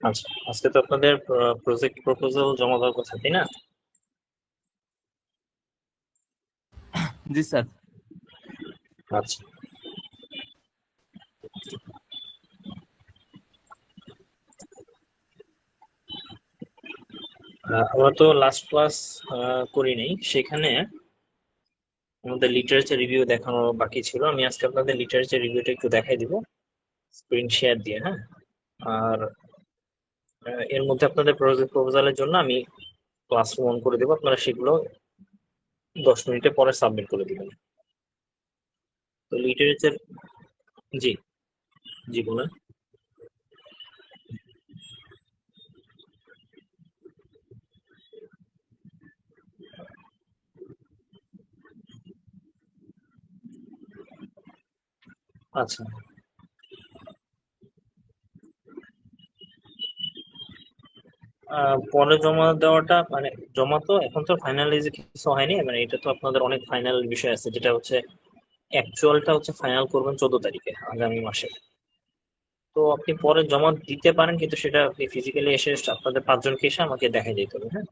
আচ্ছা, আজকে তো আপনাদের প্রজেক্ট প্রপোজাল জমা দেওয়ার কথা, তাই না? জি স্যার। আচ্ছা। আমরা তো লাস্ট ক্লাস করি নাই, সেখানে আমাদের লিটারেচার রিভিউ দেখানো বাকি ছিল। আমি আজকে আপনাদের লিটারেচার রিভিউটা একটু দেখাই দিব স্ক্রিন শেয়ার দিয়ে, হ্যাঁ। আর এর মধ্যে আপনাদের প্রজেক্ট প্রপোজালের জন্য আমি ক্লাস অন করে দেবো, আপনারা সেগুলো 10 মিনিটে পরে সাবমিট করে দিবেন। তো লিটারেচার, জি, জি বলেন। আচ্ছা, পরে জমা দেওয়াটা মানে জমা তো এখন তো ফাইনালাইজ কিছু হয়নি, মানে এটা তো আপনাদের অনেক ফাইনাল বিষয় আছে, যেটা হচ্ছে অ্যাকচুয়ালটা হচ্ছে ফাইনাল করবেন 14 তারিখে আগামী মাসে। তো আপনি পরে জমা দিতে পারেন, কিন্তু সেটা আপনি ফিজিক্যালি এসে আপনাদের 5জনকে এসে আমাকে দেখাই দিতে হবে, হ্যাঁ।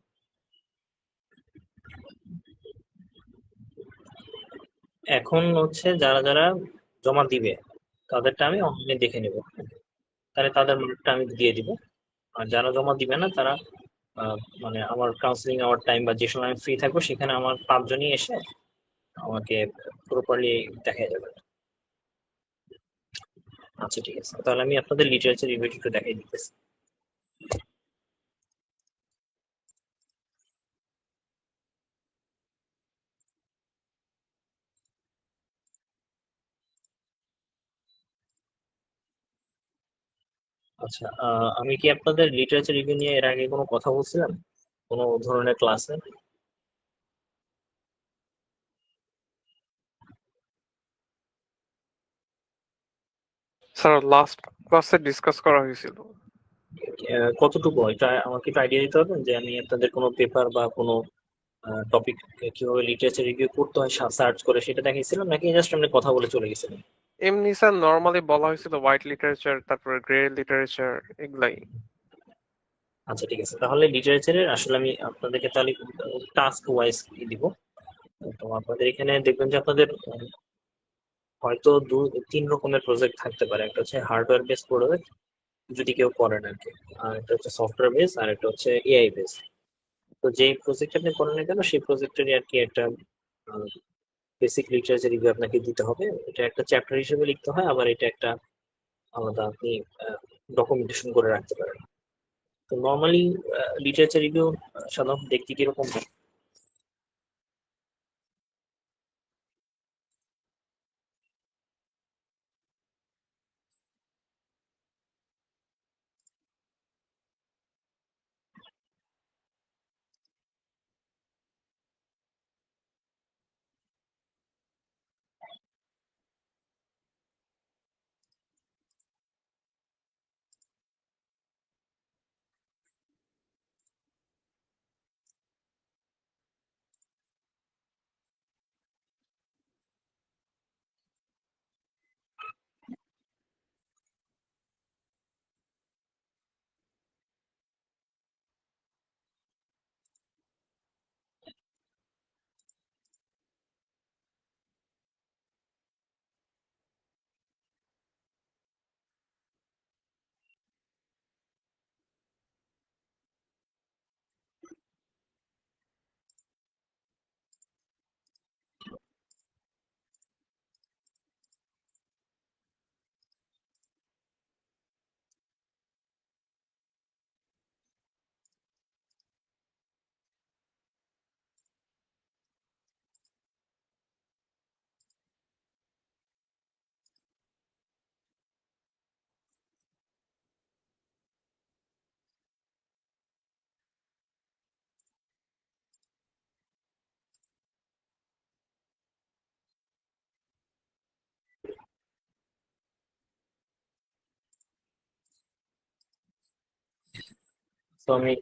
এখন হচ্ছে যারা যারা জমা দিবে তাদেরটা আমি অনলাইনে দেখে নেব, তাহলে তাদের মার্কটা আমি দিয়ে দিব। আর যারা জমা দিবে না তারা মানে আমার কাউন্সিলিং আওয়ার টাইম বা যে সময় আমি ফ্রি থাকবো সেখানে আমার 5জনই এসে আমাকে প্রপারলি দেখা যাবে। আচ্ছা, ঠিক আছে, তাহলে আমি আপনাদের লিটারেচার রিভিউ একটু দেখাই দিতেছি। আচ্ছা, আমি কি আপনাদের লিটারেচার রিভিউ নিয়ে এর আগে কোনো কথা বলছিলাম কোনো ধরনের ক্লাসে? স্যার লাস্ট ক্লাসে ডিসকাস করা হয়েছিল। কতটুকু এটা আমাকে একটু আইডিয়া দিতে হবে, যে আমি আপনাদের কোনো পেপার বা কোনো টপিক কিভাবে লিটারেচার রিভিউ করতে হয় সার্চ করে সেটা দেখাইছিলাম, নাকি জাস্ট আপনি কথা বলে চলে গেছিলেন? এমনি স্যার নর্মালি বলা হয়েছিল হোয়াইট লিটারেচার, তারপরে গ্রে লিটারেচার, এগুলাই। আচ্ছা, ঠিক আছে, তাহলে লিটারেচারের আসলে আমি আপনাদেরকে তাহলে টাস্ক ওয়াইজ দিব। তো আপনাদের এখানে দেখবেন যে আপনাদের হয়তো 3 রকমের প্রজেক্ট থাকতে পারে। একটা হচ্ছে হার্ডওয়্যার বেস প্রজেক্ট, যদি কেউ করেন আর কি। আর একটা হচ্ছে সফটওয়্যার বেস, আর একটা হচ্ছে এআই বেস। তো যেই প্রজেক্ট আপনি করেন না কেন সেই প্রজেক্টেরই আর কি একটা বেসিক লিটারেচার রিভিউ আপনাকে দিতে হবে। এটা একটা চ্যাপ্টার হিসেবে লিখতে হয়, আবার এটা একটা আলাদা আপনি ডকুমেন্টেশন করে রাখতে পারেন। তো নর্মালি লিটারেচার রিভিউ সাধারণত দেখতে কিরকম হয়? তো আমি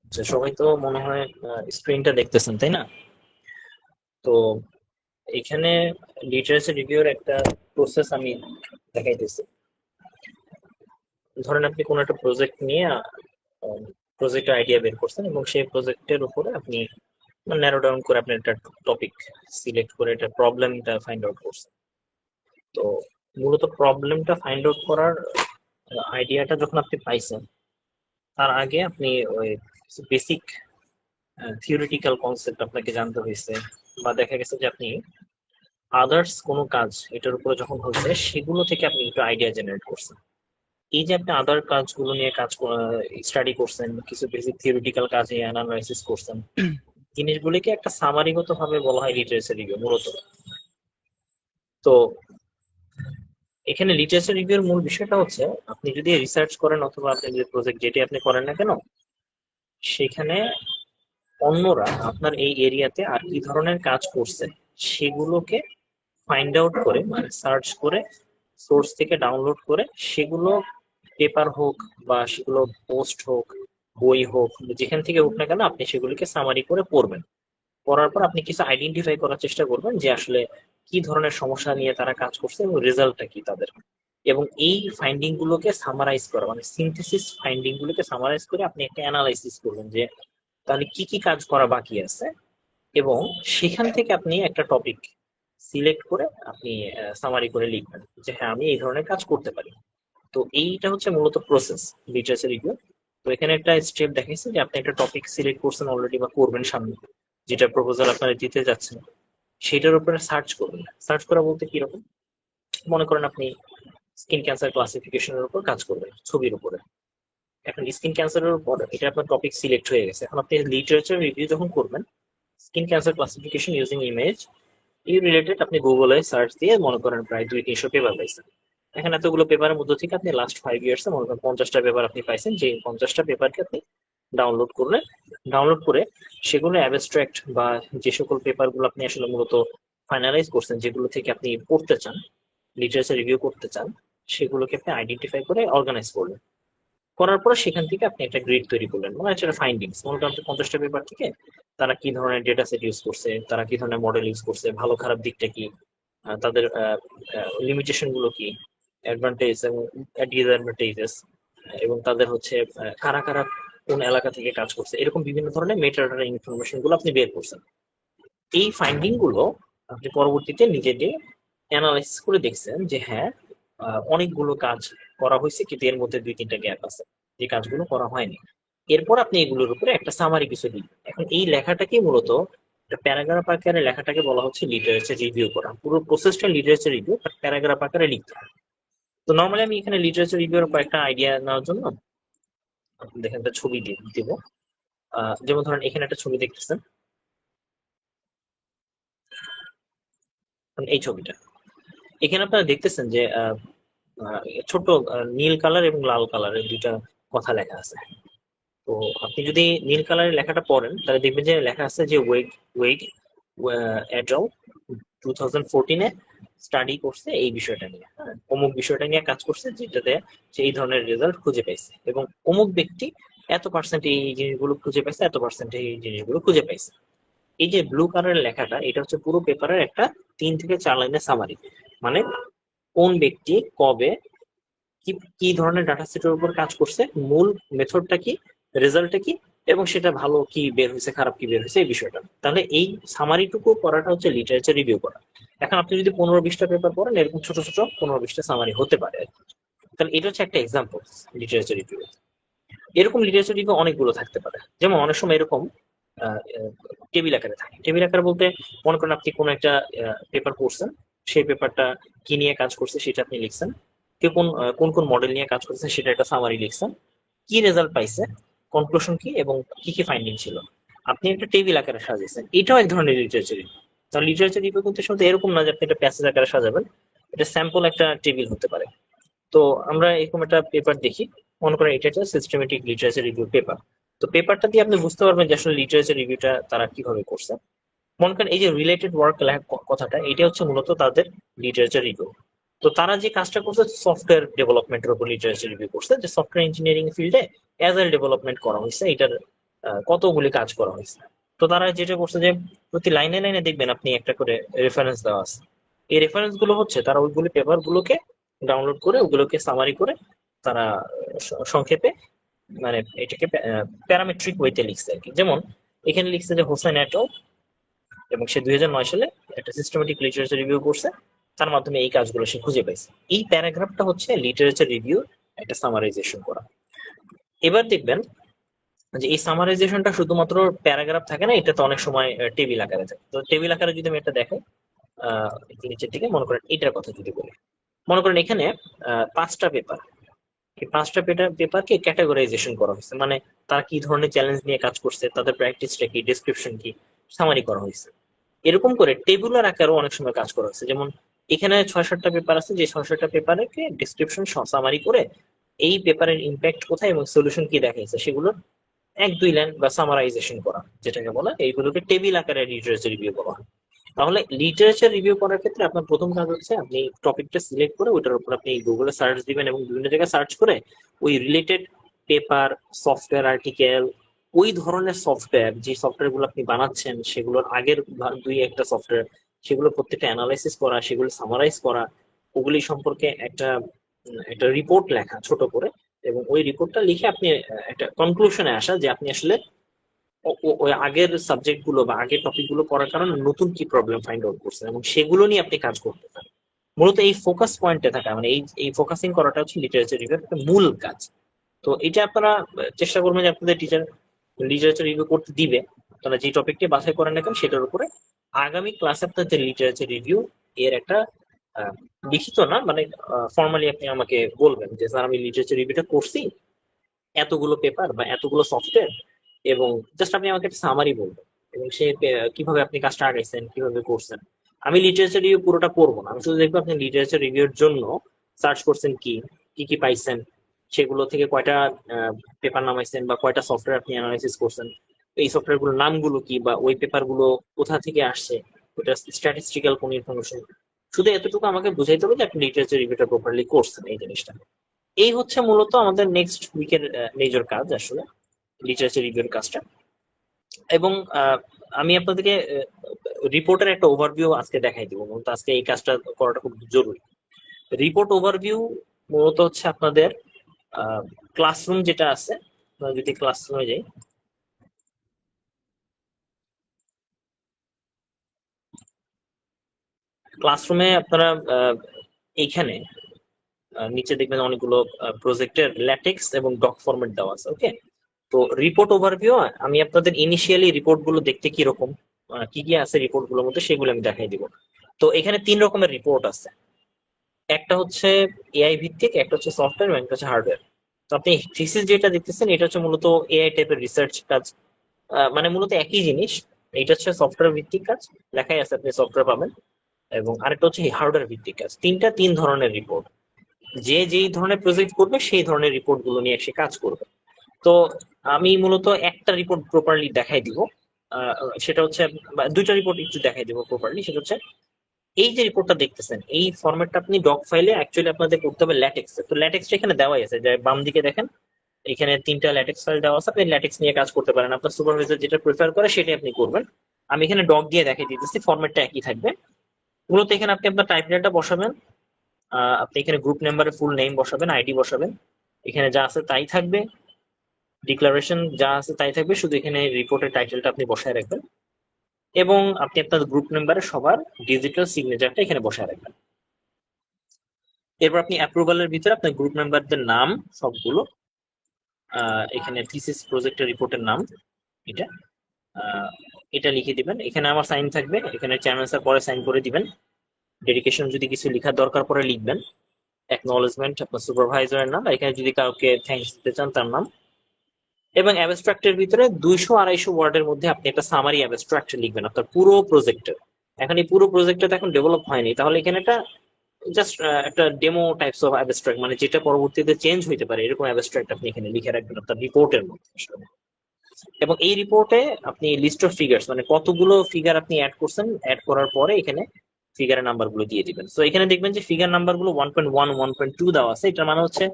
আচ্ছা, সবাই তো মনে হয় স্ক্রিনটা দেখতেছেন, তাই না? তো এখানে লিটারেচার রিভিউর একটা প্রসেস আমি দেখাইতেছি। ধরেন আপনি কোনো একটা প্রজেক্ট নিয়ে প্রজেক্টের আইডিয়া বের করছেন এবং সেই প্রজেক্টের উপরে আপনি ন্যারো ডাউন করে আপনি একটা টপিক সিলেক্ট করে এটা প্রবলেমটা ফাইন্ড আউট করছেন। তো মূলত প্রবলেমটা ফাইন্ড আউট করার আইডিয়াটা যখন আপনি পাইছেন, তার আগে আপনি ওই বেসিক থিওরিটিক্যাল কনসেপ্ট আপনাকে জানতে হয়েছে, বা দেখা গেছে যে আপনি আদার্স কোনো কাজ এটার উপরে যখন হয়েছে সেগুলো থেকে আপনি একটু আইডিয়া জেনারেট করছেন। এই যে আপনি আদার কাজগুলো নিয়ে কাজ স্টাডি করছেন, কিছু বেসিক থিওরিটিক্যাল কাজে অ্যানালাইসিস করছেন, জিনিসগুলিকে একটা সামারিগত ভাবে বলা হয় লিটারেচার রিভিউ মূলত। তো এখানে লিটারেচার রিভিউর মূল বিষয়টা হচ্ছে, আপনি যদি রিসার্চ করেন অথবা আপনি যে প্রজেক্ট যেটি আপনি করেন না কেন, সেখানে অন্যরা আপনার এই এরিয়াতে আর কি ধরনের কাজ করছে সেগুলোকে ফাইন্ড আউট করে, মানে সার্চ করে, সোর্স থেকে ডাউনলোড করে, সেগুলো পেপার হোক বা সেগুলো পোস্ট হোক, বই হোক, যেখান থেকে হোক না কেন, আপনি সেগুলিকে সামারি করে পড়বেন। পড়ার পর আপনি কিছু আইডেন্টিফাই করার চেষ্টা করবেন যে আসলে কি ধরনের সমস্যা নিয়ে তারা কাজ করছে এবং রেজাল্টটা কি তাদের। এবং এই ফাইন্ডিং গুলোকে সামারাইজ করা, মানে সিনথেসিস ফাইন্ডিং গুলোকে সামারাইজ করে আপনি একটা অ্যানালাইসিস করবেন যে তাহলে কি কি কাজ করা বাকি আছে, এবং সেখান থেকে আপনি একটা টপিক সিলেক্ট করে আপনি সামারি করে লিখবেন যে হ্যাঁ আমি এই ধরনের কাজ করতে পারি। তো এইটা হচ্ছে মূলত প্রসেস লিটারেচার রিভিউ। তো এখানে একটা স্টেপ দেখাইছে যে আপনি একটা টপিক সিলেক্ট করছেন অলরেডি বা করবেন সামনে, যেটা প্রপোজাল আপনারা দিতে যাচ্ছেন, সেটার উপরে সার্চ করবেন। সার্চ করা বলতে কিরকম, মনে করেন আপনি স্কিন ক্যান্সার ক্লাসিফিকেশনের উপর কাজ করবেন, ছবির উপরে। এখন স্কিন ক্যান্সারের উপর এটা আপনার টপিক সিলেক্ট হয়ে গেছে, এখন আপনি লিটারেচার রিভিউ যখন করবেন, skin cancer classification using image এই রিলেটেড আপনি গুগলে সার্চ দিয়ে মনে করেন প্রায় 200-300 পেপার পাইছেন। এখন এতগুলো পেপারের মধ্যে থেকে আপনি লাস্ট 5 ইয়ার্স মনে করেন 50টা পেপার আপনি পাইছেন, যে 50টা পেপারকে আপনি ডাউনলোড করলেন। ডাউনলোড করে সেগুলো অ্যাবস্ট্রাক্ট বা যে সকল পেপার গুলো আপনি আসলে মূলত ফাইনালাইজ করছেন, যেগুলো থেকে আপনি পড়তে চান, লিটারেচার রিভিউ করতে চান, সেগুলোকে আপনি আইডেন্টিফাই করে অর্গানাইজ করলেন। করার পরে সেখান থেকে আপনি একটা গ্রিড তৈরি করলেন, মানে সেটা ফাইন্ডিংস। মনে করেন 50টা পেপার থেকে তারা কি ধরনের ডেটা সেট ইউজ করছে, তারা কি ধরনের মডেল ইউজ করছে, ভালো খারাপ দিকটা কি, তাদের লিমিটেশন গুলো কি, অ্যাডভান্টেজ এবং ডিসঅ্যাডভান্টেজেস, এবং তাদের হচ্ছে কারা কারা কোন এলাকা থেকে কাজ করছে, এরকম বিভিন্ন ধরনের মেটা ডাটা ইনফরমেশন গুলো আপনি বের করছেন। এই ফাইন্ডিং গুলো আপনি পরবর্তীতে নিজে দিয়ে অ্যানালাইসিস করে দেখছেন যে হ্যাঁ অনেকগুলো কাজ করা হয়েছে, কিন্তু এর মধ্যে 2-3টা গ্যাপ আছে যে কাজগুলো করা হয়নি। এরপর আপনি এগুলোর উপরে একটা সামারি কিছু লিখবেন। এখন এই লেখাটাকে মূলত প্যারাগ্রাফ আকারে লেখাটাকে বলা হচ্ছে লিটারেচার রিভিউ করা। পুরো প্রসেসটা লিটারেচার রিভিউ, বাট প্যারাগ্রাফ আকারে লিখতে হয়। তো নর্মালি আমি এখানে লিটারেচার রিভিউর কয়েকটা আইডিয়া নেওয়ার জন্য আপনি দেখেন একটা ছবি দিব। যেমন ধরেন এখানে একটা ছবি দেখতেছেন, এই ছবিটা। এখানে আপনারা দেখতেছেন যে ছোট নীল কালার এবং লাল কালারের দুইটা কথা লেখা আছে। তো আপনি যদি নীল কালারের লেখাটা পড়েন তাহলে দেখবেন যে লেখা আছে যে ওয়েগ ওয়েগ এটল 2014-এ স্টাডি করছে এই বিষয়টা নিয়ে, হ্যাঁ, অমুক বিষয়টা নিয়ে কাজ করছে, যেটাতে সে এই ধরনের রেজাল্ট খুঁজে পাইছে, এবং অমুক ব্যক্তি এত পার্সেন্ট এই জিনিসগুলো খুঁজে পাইছে, এত পার্সেন্ট এই জিনিসগুলো খুঁজে পাইছে। এই যে ব্লু কালারের লেখাটা, এটা হচ্ছে পুরো পেপারের একটা 3 থেকে 4 লাইনের সামারি। মানে কোন ব্যক্তি কবে কি কি ধরনের ডাটা সেটের উপর কাজ করছে, মূল মেথডটা কি, রেজাল্টটা কি, এবং সেটা ভালো কি বের হয়েছে, খারাপ কি বের হয়েছে, এই বিষয়টা। তাহলে এই সামারিটুকু পড়াটা হচ্ছে লিটারেচার রিভিউ করা। এখন আপনি যদি 15-20টা পেপার পড়েন, এরকম ছোট ছোট 15-20টা সামারি হতে পারে। তাহলে এটা হচ্ছে একটা এক্সাম্পল লিটারেচার রিভিউ। এরকম লিটারেচার রিভিউ অনেকগুলো থাকতে পারে। যেমন অনেক সময় এরকম টেবিল আকারে থাকে। টেবিল আকারে বলতে মনে করেন আপনি কোনো একটা পেপার পড়ছেন, সেই পেপারটা কি নিয়ে কাজ করছে সেটা আপনি লিখছেন, কেউ কোন কোন মডেল নিয়ে কাজ করছে সেটা একটা সামারি লিখছেন, কি রেজাল্ট পাইছে, কনক্লুশন কি, এবং কি কি ফাইন্ডিং ছিল, আপনি একটা টেবিল আকারে সাজিয়েছেন। এটাও এক ধরনের লিটারেচার রিভিউ। তাহলে লিটারেচার রিভিউ কিন্তু শুধু এরকম না যে আপনি একটা প্যাসেজ আকারে সাজাবেন, এটা স্যাম্পল একটা টেবিল হতে পারে। তো আমরা এরকম একটা পেপার দেখি, মনে করেন এটা একটা সিস্টেমেটিক লিটারেচার রিভিউ পেপার। তো পেপারটা দিয়ে আপনি বুঝতে পারবেন যে আসলে লিটারেচার রিভিউটা তারা কিভাবে করছে। মনে করেন এই যে রিলেটেড ওয়ার্ক কথাটা, এটা হচ্ছে মূলত তাদের লিটারেচার রিভিউ। তো তারা যে কাজটা করছে সফটওয়্যার ডেভেলপমেন্টের উপর লিটারেচার রিভিউ করছে, যে সফটওয়্যার ইঞ্জিনিয়ারিং ফিল্ডে অ্যাজাইল ডেভেলপমেন্ট করা হয়েছে, এটার কতগুলি কাজ করা হয়েছে। তো তারা যেটা করছে যে প্রতি লাইনে লাইনে দেখবেন আপনি একটা করে রেফারেন্স দেওয়া আছে। এই রেফারেন্স গুলো হচ্ছে তারা ওইগুলি পেপার গুলোকে ডাউনলোড করে ওগুলোকে সামারি করে তারা সংক্ষেপে মানে এটাকে প্যারামেট্রিক ওয়েতে লিখছে আর কি। যেমন এখানে লিখছে যে হোসেন এটো, এবং সে 2009 সালে একটা সিস্টেমেটিক লিটারেচার রিভিউ করছে, তার মাধ্যমে এই কাজগুলো সে খুঁজে পাইছে। এই প্যারাগ্রাফটা হচ্ছে লিটারেচার রিভিউ একটা সামারাইজেশন করা। এবার দেখবেন যে এই সামারাইজেশনটা শুধুমাত্র প্যারাগ্রাফ থাকে না, এটা তো অনেক সময় টেবিল আকারে থাকে। তো টেবিল আকারে যদি আমি এটা দেখাই, নিচের দিকে মনে করেন এটার কথা যদি বলি, মনে করেন এখানে 5টা পেপার, এই 5টা পেপারকে ক্যাটাগরাইজেশন করা হয়েছে, মানে তারা কি ধরনের চ্যালেঞ্জ নিয়ে কাজ করছে, তাদের প্র্যাকটিসটা কি, ডেসক্রিপশন কি, সামারি করা হয়েছে। এরকম করে টেবুলার আকারেও অনেক সময় কাজ করা হয়েছে। যেমন এখানে 6-7টা পেপার আছে, যে 6-7টা পেপারকে ডিসক্রিপশন সামারি করে এই পেপারের ইম্প্যাক্ট কোথায় এবং সলিউশন কি দেখাইছে সেগুলো 1-2 লাইন বা সামারাইজেশন করা, যেটাকে বলা এইগুলোকে টেবিল আকারে লিটারেচার রিভিউ বলা হয়। তাহলে লিটারেচার রিভিউ করার ক্ষেত্রে আপনার প্রথম কাজ হচ্ছে আপনি টপিকটা সিলেক্ট করে ওটার উপর আপনি গুগলে সার্চ দিবেন এবং বিভিন্ন জায়গায় সার্চ করে ওই রিলেটেড পেপার, সফটওয়্যার আর্টিকেল, ওই ধরনের সফটওয়্যার যে সফটওয়্যার গুলো আপনি বানাচ্ছেন সেগুলোর আগের 2-1টা সফটওয়্যার, সেগুলো প্রত্যেকটা অ্যানালাইসিস করা, সেগুলো সামারাইজ করা, ওগুলি সম্পর্কে একটা একটা রিপোর্ট লেখা ছোট করে, এবং ওই রিপোর্টটা লিখে আপনি একটা কনক্লুশনে আসা যে আপনি আসলে ওই আগের সাবজেক্ট গুলো বা আগের টপিক গুলো পড়ার কারণে নতুন কি প্রবলেম ফাইন্ড আউট করছেন এবং সেগুলো নিয়ে আপনি কাজ করতে পারেন। মূলত এই ফোকাস পয়েন্টে থাকা, মানে এই ফোকাসিং করাটা হচ্ছে লিটারেচার রিভিউর একটা মূল কাজ। তো এটা আপনারা চেষ্টা করবেন যে আপনাদের টিচার লিটারেচার রিভিউ করতে দিবে, আপনারা যে টপিকটি বাছাই করেন না কেন সেটার উপরে আগামী ক্লাসে আপনাদের লিটারেচার রিভিউ এর একটা লিখিত না মানে ফর্মালি আপনি আমাকে বলবেন যে স্যার আমি লিটারেচার রিভিউটা করছি, এতগুলো পেপার বা এতগুলো সফটওয়্যার, এবং জাস্ট আপনি আমাকে একটা সামারি বলবেন এবং সে কিভাবে আপনি কাজটা আগাইছেন, কিভাবে করছেন। আমি লিটারেচার রিভিউ পুরোটা করবো না, আমি শুধু দেখবো আপনি লিটারেচার রিভিউর জন্য সার্চ করছেন কি কি কি পাইছেন, সেগুলো থেকে কয়টা পেপার নামাইছেন বা কয়টা সফটওয়্যার আপনি অ্যানালাইসিস করছেন, এই সফটওয়্যার গুলোর নামগুলো কি বা ওই পেপার গুলো কোথা থেকে আসছে, ওটা স্ট্যাটিস্টিক্যাল কোন ইনফরমেশন, শুধু এতটুকু আমাকে বুঝাইতে হবে যে আপনি লিটারেচার রিভিউটা প্রপারলি করছেন। এই জিনিসটা এই হচ্ছে মূলত আমাদের নেক্সট উইকের মেজর কাজ আসলে, লিটারেচার রিভিউর কাজটা। এবং আমি আপনাদেরকে রিপোর্টের একটা ওভারভিউ আজকে দেখাই দিব, মূলত আজকে এই কাজটা করাটা খুব জরুরি। রিপোর্ট ওভারভিউ মূলত হচ্ছে আপনাদের ক্লাসরুম যেটা আছে, যদি ক্লাসরুমে যাই, ক্লাসরুমে আপনারা এইখানে নিচে দেখবেন অনেকগুলো প্রজেক্টের ল্যাটেক্স এবং ডক ফরম্যাট দেওয়া আছে। ওকে, তো রিপোর্ট ওভারভিউ আমি আপনাদের ইনিশিয়ালি রিপোর্ট গুলো দেখতে কিরকম, কি কি আছে রিপোর্ট গুলোর মধ্যে সেগুলো আমি দেখাই দিব। তো এখানে 3 রকমের রিপোর্ট আছে, একটা হচ্ছে এআই ভিত্তিক, একটা হচ্ছে সফটওয়্যার এবং একটা হচ্ছে হার্ডওয়্যার। তো আপনি থিসিস যেটা দেখতেছেন এটা হচ্ছে মূলত এআই টাইপের রিসার্চ কাজ, মানে মূলত একই জিনিস। এটা হচ্ছে সফটওয়্যার ভিত্তিক কাজ, লেখাই আছে আপনি সফটওয়্যার পাবেন, এবং আরেকটা হচ্ছে হার্ডওয়্যার ভিত্তিক কাজ। 3 ধরনের রিপোর্ট, যে যেই ধরনের প্রজেক্ট করবে সেই ধরনের রিপোর্ট গুলো নিয়ে সে কাজ করবে। তো আমি মূলত একটা রিপোর্ট প্রপারলি দেখাই দিব, সেটা হচ্ছে 2টা রিপোর্ট একটু দেখাই দিব প্রপারলি। সেটা হচ্ছে এই যে রিপোর্টটা দেখতেছেন এই ফরম্যাটটা আপনি ডক ফাইলে অ্যাকচুয়ালি আপনাদের করতে হবে ল্যাটেক্সে। তো ল্যাটেক্সটা এখানে দেওয়াই আছে, যে বাম দিকে দেখেন এখানে 3টা ল্যাটেক্স ফাইল দেওয়া আছে, আপনি ল্যাটেক্স নিয়ে কাজ করতে পারেন, আপনার সুপারভাইজার যেটা প্রেফার করে সেটাই আপনি করবেন। আমি এখানে ডক দিয়ে দেখাই দিতেছি, ফরম্যাটটা একই থাকবে। মূলত এখানে আপনি আপনার টাইটেলটা বসাবেন, আপনি এখানে গ্রুপ নাম্বারে ফুল নেম বসাবেন, আইডি বসাবেন, এখানে যা আছে তাই থাকবে, ডিক্লারেশন যা আছে তাই থাকবে, শুধু এখানে রিপোর্টের টাইটেলটা আপনি বসায় রাখবেন, এবং আপনি আপনার গ্রুপ মেম্বারে সবার ডিজিটাল সিগনেচারটা এখানে বসায় রাখবেন। এরপর আপনি অ্যাপ্রুভালের ভিতরে আপনার গ্রুপ মেম্বারদের নাম সবগুলো, এখানে থিসিস প্রজেক্টের রিপোর্টের নাম এটা, এটা লিখে দিবেন। এখানে আমার সাইন থাকবে, এখানে চেয়ারম্যান স্যার পরে সাইন করে দিবেন। ডেডিকেশন যদি কিছু লেখার দরকার পরে লিখবেন, অ্যাকনলেজমেন্ট আপনার সুপারভাইজারের নাম, এখানে যদি কাউকে থ্যাঙ্কস দিতে চান তার নাম, এবং অ্যাবস্ট্রাক্টের ভিতরে 200-250 ওয়ার্ডের মধ্যে আপনি একটা সামারি অ্যাবস্ট্রাক্ট লিখবেন আপনার পুরো প্রজেক্টের। এখন এই পুরো প্রজেক্টটা এখন ডেভেলপ হয়নি, তাহলে এখানে একটা জাস্ট একটা ডেমো টাইপস অফ অ্যাবস্ট্রাক্ট, মানে যেটা পরবর্তীতে চেঞ্জ হইতে পারে এরকম অ্যাবস্ট্রাক্ট আপনি এখানে লিখে রাখবেন আপনার রিপোর্টের মধ্যে। এবং এই রিপোর্টে আপনি লিস্ট অফ ফিগার্স, মানে কতগুলো ফিগার আপনি অ্যাড করছেন, অ্যাড করার পরে এখানে ফিগারের নাম্বার গুলো দিয়ে দিবেন। তো এখানে দেখবেন যে ফিগার নাম্বার গুলো 1.1 1.2 দেওয়া আছে। এটার মানে হচ্ছে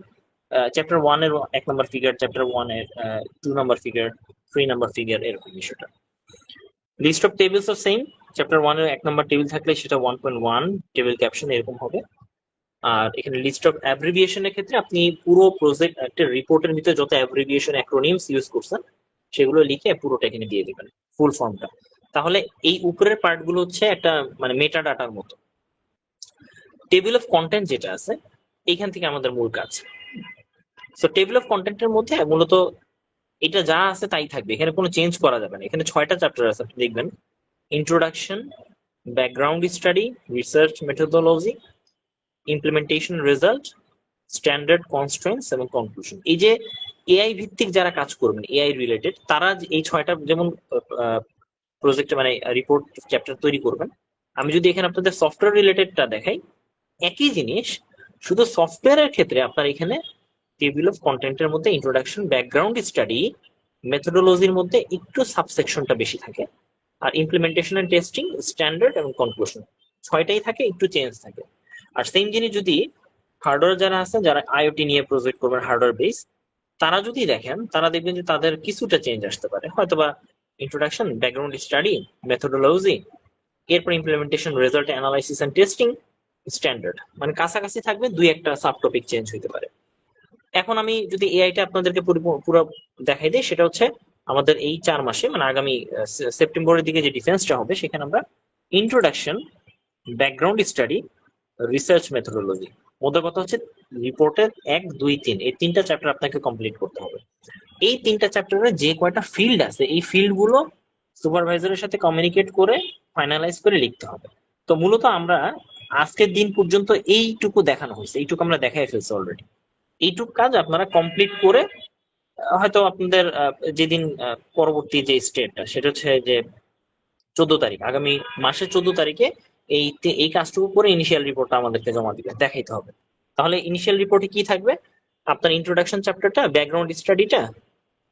চ্যাপ্টার 1 এর 1 নাম্বার ফিগার, চ্যাপ্টার 1 এর 2 নাম্বার ফিগার, 3 নাম্বার ফিগার, এরকম বিষয়টা। List of tables of same, chapter 1 এর 1 নাম্বার টেবিল থাকলে সেটা 1.1 টেবিল ক্যাপশন এরকম হবে। আর এখানে লিস্ট অফ অ্যাব্রিভিয়েশনের ক্ষেত্রে আপনি পুরো প্রজেক্ট একটা রিপোর্টের ভিতরে যত অ্যাব্রিভিয়েশন অ্যাক্রোনিমস ইউজ করছেন সেগুলো লিখে পুরোটা এখানে দিয়ে দিবেন, ফুল ফর্মটা। তাহলে এই উপরের পার্ট গুলো হচ্ছে একটা মানে মেটা ডাটার মতো। টেবিল অফ কন্টেন্ট যেটা আছে এইখান থেকে আমাদের মূল কাজ। সো টেবিল অফ কন্টেন্টের মধ্যে মূলত এটা যা আছে তাই থাকবে, এখানে কোনো চেঞ্জ করা যাবে না। এখানে 6টা চ্যাপ্টার আছে, আপনি দেখবেন introduction, background study, research methodology, implementation result, standard constraints এবং কনক্লুশন। এই যে এআই ভিত্তিক যারা কাজ করবেন এআই রিলেটেড, তারা এই 6টা যেমন প্রজেক্টে মানে রিপোর্ট চ্যাপ্টার তৈরি করবেন। আমি যদি এখানে আপনাদের সফটওয়্যার রিলেটেডটা দেখাই, একই জিনিস, শুধু সফটওয়্যারের ক্ষেত্রে আপনার এখানে টেবিল অফ কন্টেন্টের মধ্যে ইন্ট্রোডাকশন, ব্যাকগ্রাউন্ড স্টাডি, মেথোডোলজির মধ্যে একটু সাবসেকশনটা বেশি থাকে, আর ইমপ্লিমেন্টেশন এন্ড টেস্টিং, স্ট্যান্ডার্ড এবং কনক্লুশন 6টাই থাকে, একটু চেঞ্জ থাকে। আর সেম জিনিস যদি হার্ডওয়্যার যারা আছে, যারা আইওটি নিয়ে প্রজেক্ট করবেন হার্ডওয়্যার বেস, তারা যদি দেখেন, তারা দেখবেন যে তাদের কিছুটা চেঞ্জ আসতে পারে, হয়তোবা ইন্ট্রোডাকশন, ব্যাকগ্রাউন্ড স্টাডি, মেথোডোলজি, এরপর implementation, result analysis and testing, standard, মানে কাছাকাছি থাকবে, দুই একটা সাব টপিক চেঞ্জ হইতে পারে। এখন আমি যদি এআইটা আপনাদেরকে পুরো দেখাই দিই, সেটা হচ্ছে আমাদের এই 4 মাসে মানে আগামী সেপ্টেম্বরের দিকে যে ডিফেন্সটা হবে, সেখানে আমরা introduction, background study, research methodology, মোদ্দা কথা হচ্ছে রিপোর্টের 1 2 3 এই 3টা চ্যাপ্টার আপনাকে কমপ্লিট করতে হবে। এই 3টা চ্যাপ্টারে যে কয়টা ফিল্ড আছে, এই ফিল্ড গুলো সুপারভাইজারের সাথে কমিউনিকেট করে ফাইনালাইজ করে লিখতে হবে। তো মূলত আমরা আজকের দিন পর্যন্ত এইটুকু দেখানো হয়েছে, এইটুকু আমরা দেখাই ফেলছি অলরেডি। এইটুক কাজ আপনারা কমপ্লিট করে হয়তো আপনাদের যেদিন পরবর্তী যে স্টেটটা, সেটা হচ্ছে যে 14 তারিখ, আগামী মাসের 14 তারিখে এই কাজটুকু করে ইনিশিয়াল রিপোর্টটা আমাদেরকে জমা দিবে, দেখাইতে হবে। তাহলে ইনিশিয়াল রিপোর্টে কি থাকবে? আপনার ইন্ট্রোডাকশন চ্যাপ্টারটা, ব্যাকগ্রাউন্ড স্টাডিটা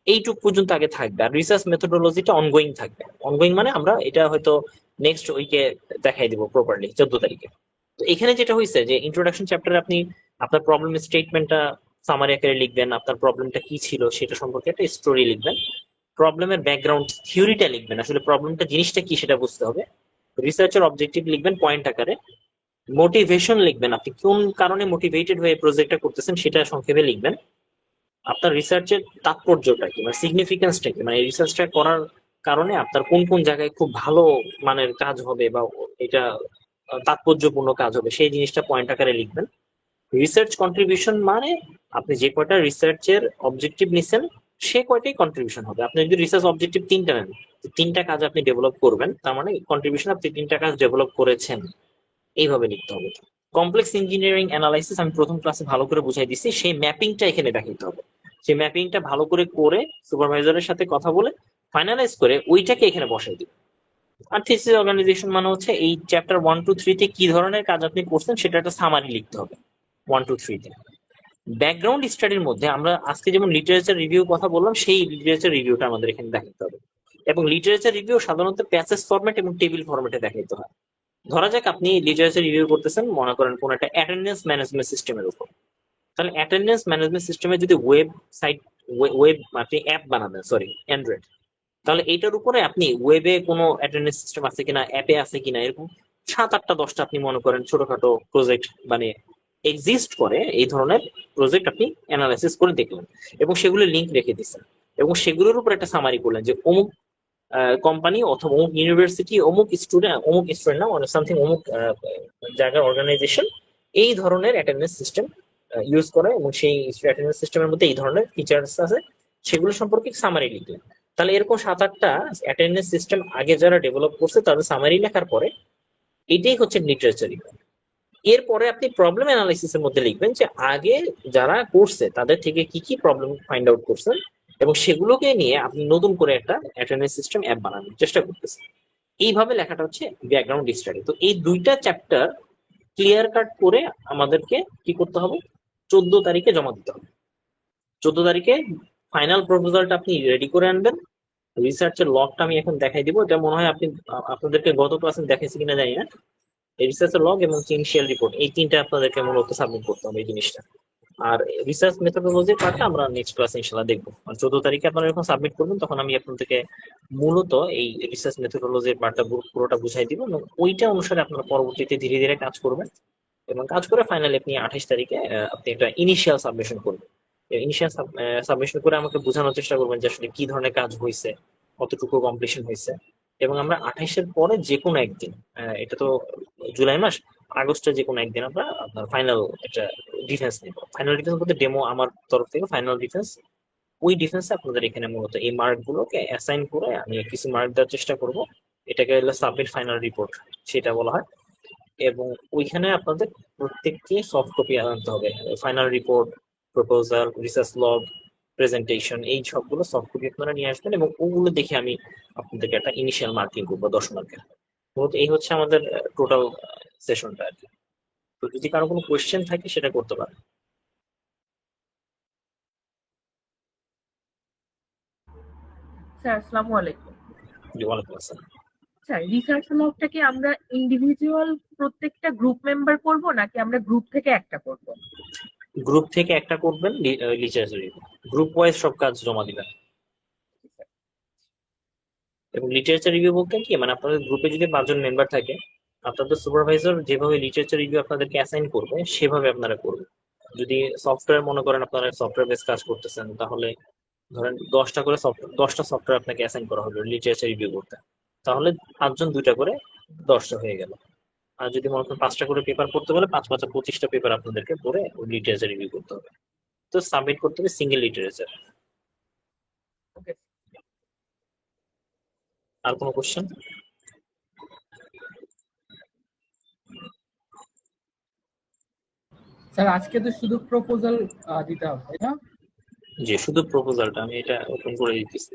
এইটুক পর্যন্ত আগে থাকবে, আর রিসার্চ মেথোডোলজিটা অনগোয়িং থাকবে। অনগোয়িং মানে আমরা এটা হয়তো নেক্সট উইকে দেখাই দিব প্রপারলি 14 তারিখে। তো এখানে যেটা হয়েছে যে ইন্ট্রোডাকশন চ্যাপ্টারে আপনি আপনার প্রবলেম স্টেটমেন্টটা সামারি আকারে লিখবেন, আপনার প্রবলেমটা কি ছিল সেটা সম্পর্কে একটা স্টোরি লিখবেন, প্রবলেমের ব্যাকগ্রাউন্ড থিওরিটা লিখবেন, আসলে প্রবলেমটা জিনিসটা কি সেটা বুঝতে হবে, রিসার্চের অবজেক্টিভ লিখবেন পয়েন্ট আকারে, মোটিভেশন লিখবেন, আপনি কোন কারণে মোটিভেটেড হয়ে প্রজেক্টটা করতেছেন সেটা সংক্ষেপে লিখবেন, আপনার রিসার্চের তাৎপর্যটা কি মানে সিগনিফিকেন্সটা কি, মানে রিসার্চটা করার কারণে আপনার কোন কোন জায়গায় খুব ভালো মানের কাজ হবে বা এটা তাৎপর্যপূর্ণ কাজ হবে, সেই জিনিসটা পয়েন্ট আকারে লিখবেন। রিসার্চ কন্ট্রিবিউশন মানে আপনি যে কয়টা রিসার্চের অবজেক্টিভ নিছেন সে কয়টাই কন্ট্রিবিউশন হবে। আপনি যদি রিসার্চ অবজেক্টিভ 3টা নেন, 3টা কাজ আপনি ডেভেলপ করবেন, তার মানে কন্ট্রিবিউশন আপনি 3টা কাজ ডেভেলপ করেছেন, এইভাবে লিখতে হবে। কমপ্লেক্স ইঞ্জিনিয়ারিং অ্যানালাইসিস আমি প্রথম ক্লাসে ভালো করে বুঝাই দিচ্ছি, সেই ম্যাপিংটা এখানে দেখাইতে হবে। সেই ম্যাপিংটা ভালো করে সুপারভাইজারের সাথে কথা বলে ফাইনালাইজ করে ওইটাকে এখানে বসাই দিবেন। আর থিসিস অর্গানাইজেশন মানে হচ্ছে এই চ্যাপ্টার 1 2 3 তে কি ধরনের কাজ আপনি করছেন সেটা একটা সামারি লিখতে হবে 1 2 3 তে। ব্যাকগ্রাউন্ড স্টাডির মধ্যে আমরা আজকে যেমন লিটারেচার রিভিউ কথা বললাম, সেই লিটারেচার রিভিউটা আমাদের এখানে দেখাতে হবে। এবং লিটারেচার রিভিউ সাধারণত প্যাসেজ ফরম্যাট এবং টেবিল ফরম্যাটে দেখাইতে হয়। ধরা যাক আপনি লিটারেচার রিভিউ করতেছেন, মনে করেন কোন একটা অ্যাটেন্ডেন্স ম্যানেজমেন্ট সিস্টেমের উপর, তাহলে অ্যাটেন্ডেন্স ম্যানেজমেন্ট সিস্টেমে যদি ওয়েব আপনি অ্যাপ বানাবেন, সরি অ্যান্ড্রয়েড, তাহলে এইটার উপরে আপনি ওয়েবে কোনো অ্যাটেন্ডেন্স সিস্টেম আছে কিনা, অ্যাপে আছে কিনা, এরকম 7 8টা 10টা আপনি মনে করেন ছোটখাটো প্রজেক্ট মানে এক্সিস্ট করে, এই ধরনের প্রজেক্ট আপনি অ্যানালাইসিস করে দেখলেন এবং সেগুলো লিংক রেখে দিচ্ছেন এবং সেগুলোর উপর একটা সামারি করলেন যে অমুক কোম্পানি অথবা অমুক ইউনিভার্সিটি, অমুক স্টুডেন্ট না সামথিং, অমুক জায়গার অর্গানাইজেশন এই ধরনের অ্যাটেন্ডেন্স সিস্টেম ইউজ করে এবং সেই অ্যাটেন্ডেন্স সিস্টেমের মধ্যে এই ধরনের ফিচার্স আছে, সেগুলো সম্পর্কে সামারি লিখলেন। তাহলে এরকম 7 8টা অ্যাটেন্ডেন্স সিস্টেম আগে যারা ডেভেলপ করছে তাদের সামারি লেখার পরে এটাই হচ্ছে লিটারেচার রিভিউ। এরপরে আপনি প্রবলেম অ্যানালাইসিস এর মধ্যে লিখবেন যে আগে যারা করছে তাদের থেকে কি কি প্রবলেম ফাইন্ড আউট করছেন এবং সেগুলোকে নিয়ে আপনি নতুন করে একটা অ্যাটেন্ডেন্স সিস্টেম অ্যাপ বানানোর চেষ্টা করতেছেন। এইভাবে লেখাটা হচ্ছে ব্যাকগ্রাউন্ড স্টাডি। তো এই 2টা চ্যাপ্টার ক্লিয়ার কাট করে আমাদেরকে কি করতে হবে, 14 তারিখে জমা দিতে হবে। 14 তারিখে ফাইনাল প্রপোজালটা আপনি রেডি করে আনবেন। রিসার্চের লগটা আমি এখন দেখাই দিব, এটা মনে হয় আপনাদেরকে গত ক্লাসে দেখাইছি কিনা জানি না। রিসার্চের লগ এবং ইনিশিয়াল রিপোর্ট, এই তিনটা আপনাদেরকে মূলত সাবমিট করতে হবে এই জিনিসটা। আর রিসার্চ মেথোডোলজির পার্টটা আমরা নেক্সট ক্লাসে ইনশাল্লাহ দেখবো। আর 14 তারিখে আপনারা যখন সাবমিট করবেন তখন আমি আপনাদেরকে মূলত এই রিসার্চ মেথোডোলজির পার্টটা পুরোটা বুঝাই দিব, এবং ওইটা অনুসারে আপনারা পরবর্তীতে ধীরে ধীরে কাজ করবেন, এবং কাজ করে ফাইনালি আপনি 28 তারিখে আপনি একটা ইনিশিয়াল সাবমিশন করবেন। ইনিশিয়াল সাবমিশন করে আমাকে বোঝানোর চেষ্টা করবেন যে আসলে কি ধরনের কাজ হয়েছে, কতটুকু কমপ্লিশন হয়েছে। এবং আমরা 28-এর পরে যে কোনো একদিন, এটা তো জুলাই মাস, আগস্টের যে কোনো একদিন আমরা আপনার ফাইনাল একটা ডিফেন্স নিব। ফাইনাল ডিফেন্স বলতে ডেমো আমার তরফ থেকে ফাইনাল ডিফেন্স। ওই ডিফেন্সে আপনাদের এখানে মূলত এই মার্ক গুলোকে অ্যাসাইন করে আমি কিছু মার্ক দেওয়ার চেষ্টা করব, এটাকে হলো সাবমিট ফাইনাল রিপোর্ট সেটা বলা হয়। এবং ওইখানে আপনাদের প্রত্যেককে সফট কপি আনতে হবে, final report, proposal, research log, presentation, এই সবগুলো সফট কপি আপনারা নিয়ে আসবেন, এবং ওগুলো দেখে আমি আপনাদেরকে একটা ইনিশিয়াল মার্কিং করবো 10 মার্কের। তো এই হচ্ছে আমাদের টোটাল সেশনটা আর কি। তো যদি কারো কোনো কোয়েশ্চেন থাকে সেটা করতে পারেন। স্যার আসসালামু আলাইকুম। জি, ওয়ালাইকুম আসসালাম। স্যার রিসার্চ লগটা কি আমরা ইন্ডিভিজুয়াল প্রত্যেকটা গ্রুপ মেম্বার করব নাকি আমরা গ্রুপ থেকে একটা করব? গ্রুপ থেকে একটা করবেন, লিটারেচার রিভিউ গ্রুপ ওয়াইজ সব কাজ জমা দিবেন। এবং লিটারেচার রিভিউ বলতে কি, মানে আপনাদের গ্রুপে যদি 5 জন মেম্বার থাকে, আপনাদের সুপারভাইজার যেভাবে লিটারেচার রিভিউ আপনাদেরকে অ্যাসাইন করবে সেভাবে আপনারা করবেন। যদি সফটওয়্যার মনে করেন আপনারা সফটওয়্যার বেস কাজ করতেছেন, তাহলে ধরেন 10টা করে সফটওয়্যার, 10টা সফটওয়্যার আপনাকে অ্যাসাইন করা হবে লিটারেচার রিভিউ করতে, তাহলে 5 জন 2টা করে 10টা হয়ে গেল। আর যদি মনে করেন 5টা করে পেপার পড়তে বলে, 5 5 25টা পেপার আপনাদেরকে পড়ে লিটারেচার রিভিউ করতে হবে। তো সাবমিট করতে হবে সিঙ্গেল লিটারেচার। ওকে আর কোনো কোশ্চেন? স্যার আজকে তো শুধু প্রপোজাল দিতে হবে তাই না? জি, শুধু প্রপোজালটা আমি এটা ওপেন করে দিতেছি।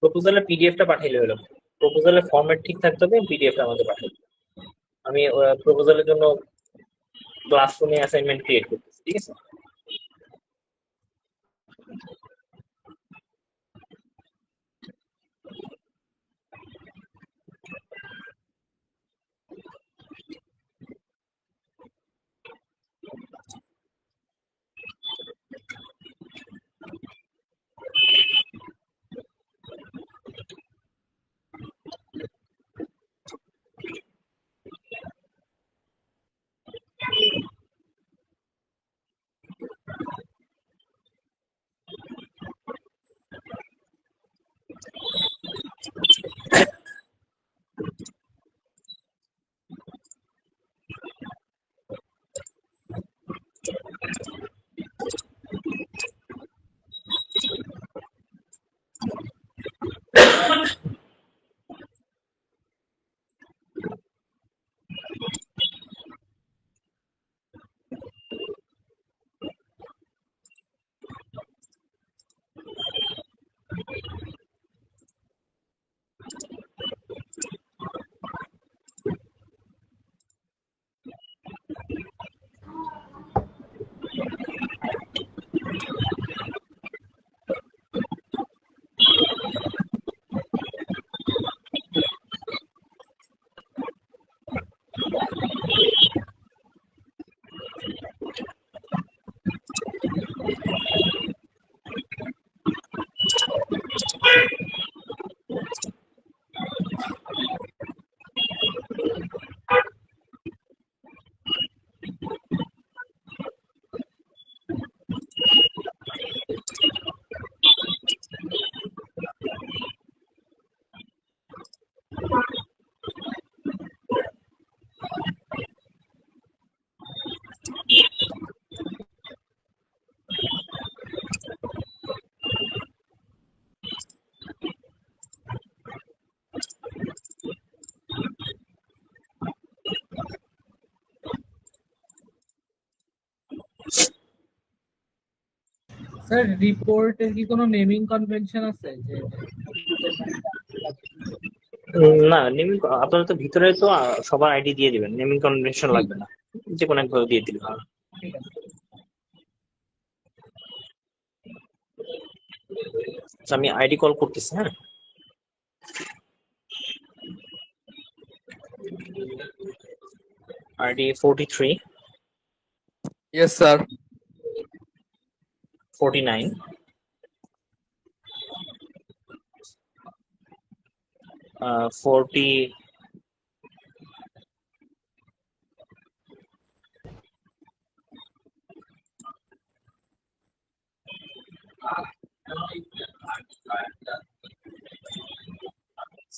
প্রপোজালের পিডিএফটা পাঠাইলে হলো। প্রপোজালের ফরম্যাট ঠিক থাকতে হবে, পিডিএফটা আমাকে পাঠাই। আমি প্রপোজালের জন্য ক্লাসরুমে অ্যাসাইনমেন্ট ক্রিয়েট করতেছি, ঠিক আছে? স্যার রিপোর্টের কি কোনো নেমিং কনভেনশন আছে যে না, নেমিং আপনারা তো ভিতরে তো সবার আইডি দিয়ে দিবেন, নেমিং কনভেনশন লাগবে না, যে কোনো একভাবে দিয়ে দিলে ভালো। ঠিক আছে আচ্ছা, আমি আইডি কল করতেছি, হ্যাঁ। ID 43, Yes, sir. 49, 40,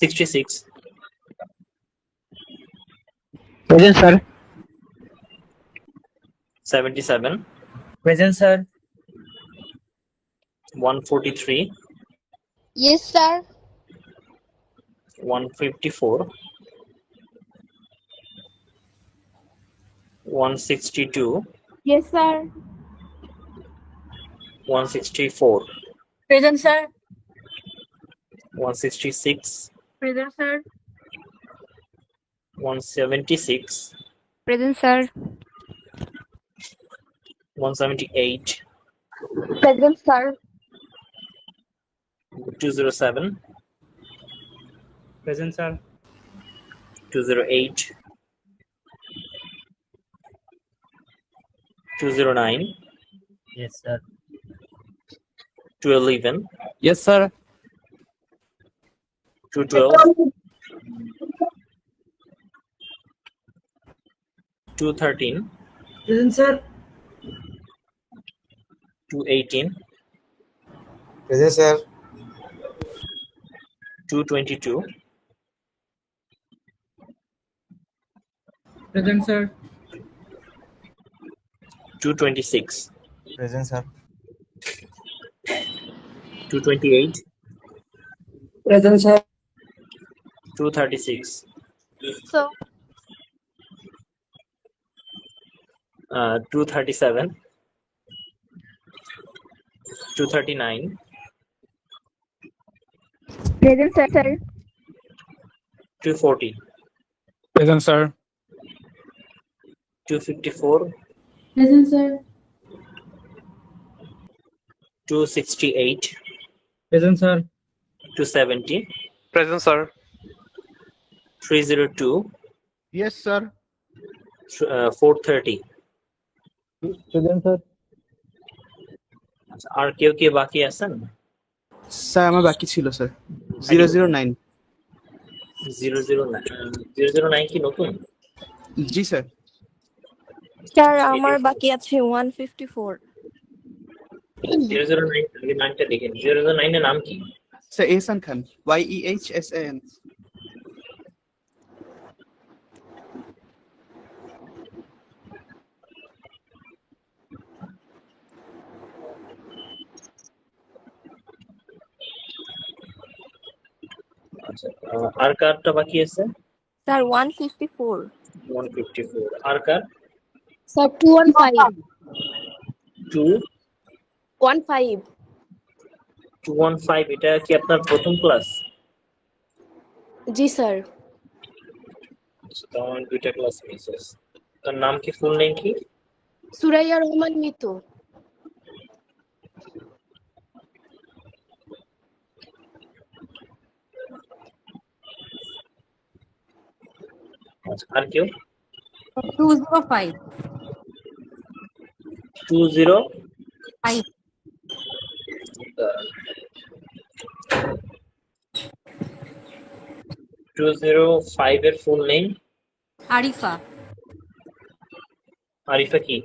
66, Present, sir. 77, Present, sir. 143, Yes, sir. 154, 162, Yes, sir. 164, Present, sir. 166, Present, sir. 176, Present, sir. 178, Present, sir. 207, Present, sir. 208, 209, Yes, sir. 211, Yes, sir. 212, 213, Present, sir. 218, Present, sir. 222, Present, sir. 226, Present, sir. 228, Present, sir. 236, So, 237, 239, present, sir. 240, Present, sir. 254, Present, sir. 268, Present, sir. 270, Present, sir. 302, Yes, sir. 430. Present, sir. আচ্ছা, আর কেউ কি বাকি আছেন? Sir আমার বাকি ছিল sir 009 009 কি নতুন? জি স্যার স্যার আমার বাকি আছে 154 009 আগে নামটা দেখেন। 009 এর নাম কি? স্যার এহসান খান YEHSAN আচ্ছা, আর কারটা বাকি আছে? স্যার 154 154। আর কার? স্যার 215 215। এটা কি আপনার প্রথম ক্লাস? জি স্যার তার দুইটা ক্লাস মিস আছে। তার নাম কি, ফুল নেম কি? সুরাইয়া রহমান মিতু আচ্ছা, আর কেউ? 205 205। 205 এর ফুল নেম? আরিফা আরিফা কি?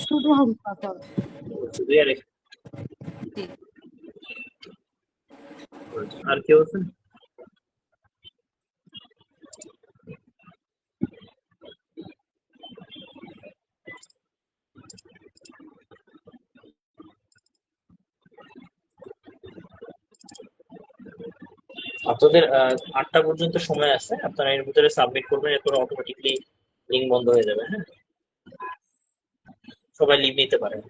শুধু আরিফা স্যার শুধুই আরিফা। আর কেউ আছেন? আপনাদের 8টা পর্যন্ত সময় আছে, আপনারা এর ভিতরে সাবমিট করবেন, এরপর অটোমেটিকলি লিঙ্ক বন্ধ হয়ে যাবে। হ্যাঁ, সবাই লিভ নিতে পারেন।